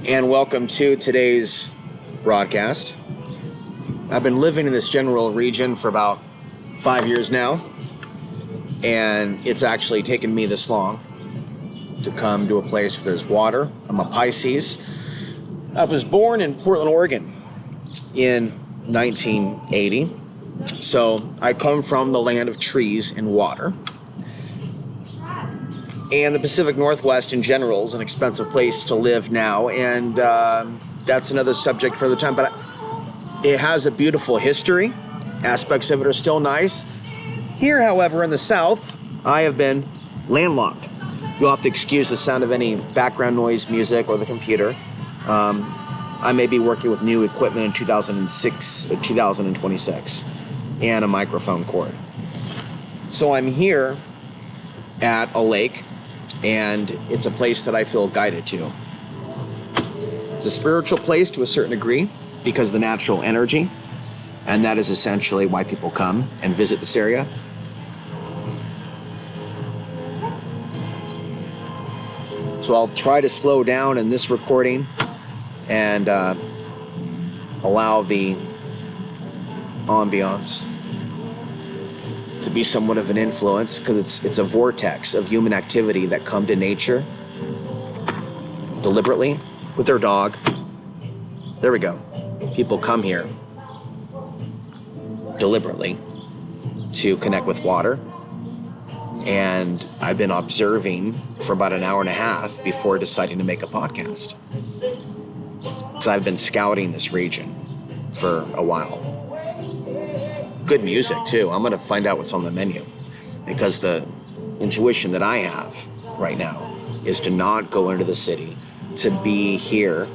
and welcome to today's broadcast. I've been living in this general region for about 5 years now, and it's actually taken me this long to come to a place where there's water. I'm a Pisces. I was born in Portland, Oregon in 1980, so I come from the land of trees and water. And the Pacific Northwest in general is an expensive place to live now, and that's another subject for the time. But it has a beautiful history. Aspects of it are still nice. Here, however, in the South, I have been landlocked. You'll have to excuse the sound of any background noise, music, or the computer. I may be working with new equipment in 2026, and a microphone cord. So I'm here at a lake, and it's a place that I feel guided to. It's a spiritual place to a certain degree because of the natural energy, and that is essentially why people come and visit this area. So I'll try to slow down in this recording and allow the ambiance to be somewhat of an influence, because it's a vortex of human activity that come to nature deliberately with their dog. There we go. People come here deliberately to connect with water, and I've been observing for about an hour and a half before deciding to make a podcast, because I've been scouting this region for a while. Good music too. I'm going to find out what's on the menu, because the intuition that I have right now is to not go into the city, to be here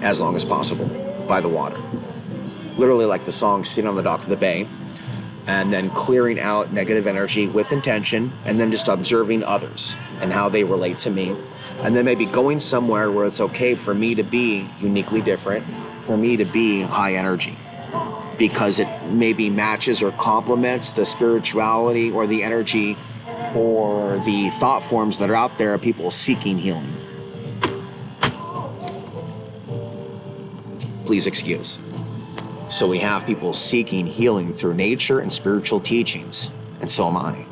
as long as possible by the water. Literally like the song Sitting on the Dock of the Bay, and then clearing out negative energy with intention, and then just observing others and how they relate to me, and then maybe going somewhere where it's okay for me to be uniquely different, for me to be high energy, because it maybe matches or complements the spirituality or the energy or the thought forms that are out there of people seeking healing. Please excuse. So we have people seeking healing through nature and spiritual teachings, and so am I.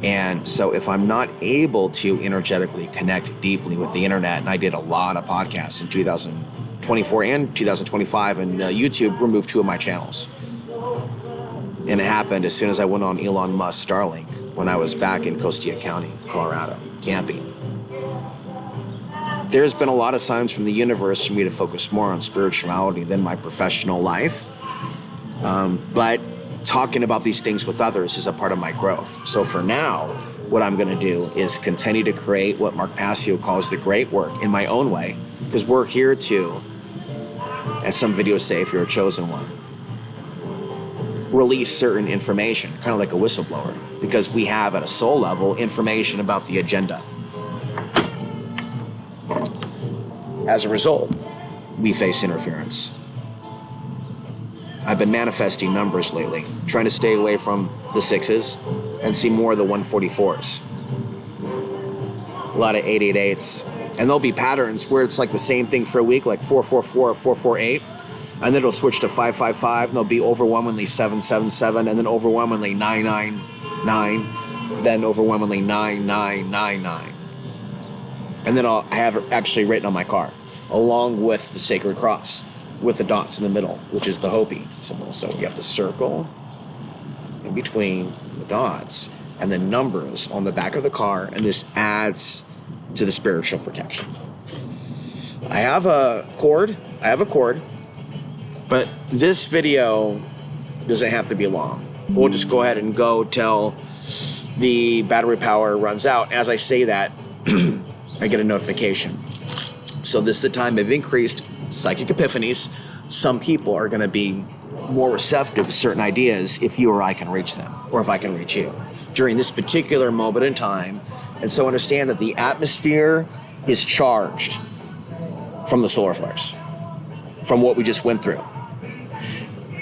And so if I'm not able to energetically connect deeply with the internet, and I did a lot of podcasts in 2024 and 2025, and YouTube removed 2 of my channels. And it happened as soon as I went on Elon Musk's Starlink when I was back in Costilla County, Colorado, camping. There's been a lot of signs from the universe for me to focus more on spirituality than my professional life. But talking about these things with others is a part of my growth. So for now, what I'm going to do is continue to create what Mark Passio calls the great work in my own way, because we're here to, as some videos say, if you're a chosen one, release certain information, kind of like a whistleblower, because we have at a soul level information about the agenda. As a result, we face interference. I've been manifesting numbers lately, trying to stay away from the 6s and see more of the 144s. A lot of 888s. And there'll be patterns where it's like the same thing for a week, like 444 or 448, and then it'll switch to 555, and there'll be overwhelmingly 777, and then overwhelmingly 999, then overwhelmingly 9999. And then I have it actually written on my car, along with the sacred cross, with the dots in the middle, which is the Hopi symbol. So you have the circle in between the dots, and the numbers on the back of the car, and this adds to the spiritual protection. I have a cord, but this video doesn't have to be long. We'll just go ahead and go till the battery power runs out. As I say that, I get a notification. So this is the time of increased psychic epiphanies. Some people are going to be more receptive to certain ideas if you or I can reach them, or if I can reach you during this particular moment in time. And so understand that the atmosphere is charged from the solar flares, from what we just went through.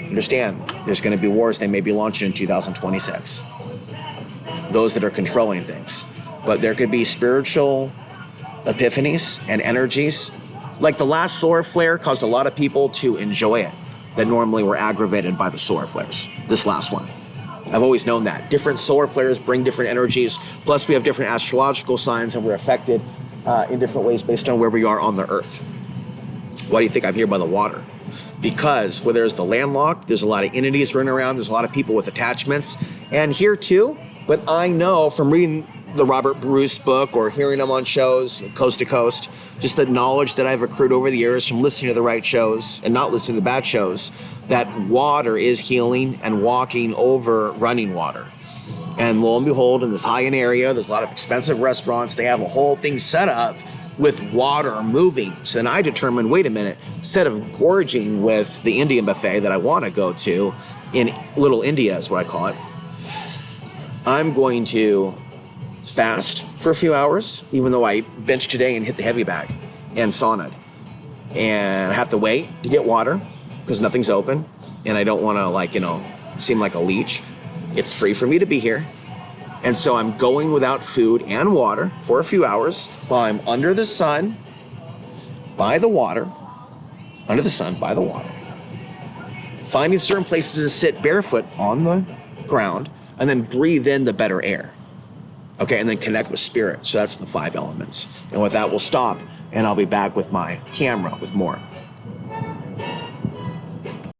Understand, there's going to be wars they may be launching in 2026. Those that are controlling things. But there could be spiritual epiphanies and energies. Like the last solar flare caused a lot of people to enjoy it that normally were aggravated by the solar flares. This last one. I've always known that. Different solar flares bring different energies. Plus, we have different astrological signs and we're affected in different ways based on where we are on the earth. Why do you think I'm here by the water? Because where there's the landlocked, there's a lot of entities running around. There's a lot of people with attachments. And here too, but I know from reading the Robert Bruce book or hearing him on shows coast to coast, just the knowledge that I've accrued over the years from listening to the right shows and not listening to the bad shows, that water is healing and walking over running water. And lo and behold, in this high-end area, there's a lot of expensive restaurants. They have a whole thing set up with water moving. So then I determined, wait a minute, instead of gorging with the Indian buffet that I want to go to in Little India is what I call it, I'm going to fast for a few hours, even though I benched today and hit the heavy bag and saunaed. And I have to wait to get water because nothing's open. And I don't want to seem like a leech. It's free for me to be here. And so I'm going without food and water for a few hours while I'm under the sun, by the water, under the sun, by the water, finding certain places to sit barefoot on the ground and then breathe in the better air. Okay, and then connect with spirit. So that's the 5 elements. And with that, we'll stop and I'll be back with my camera with more.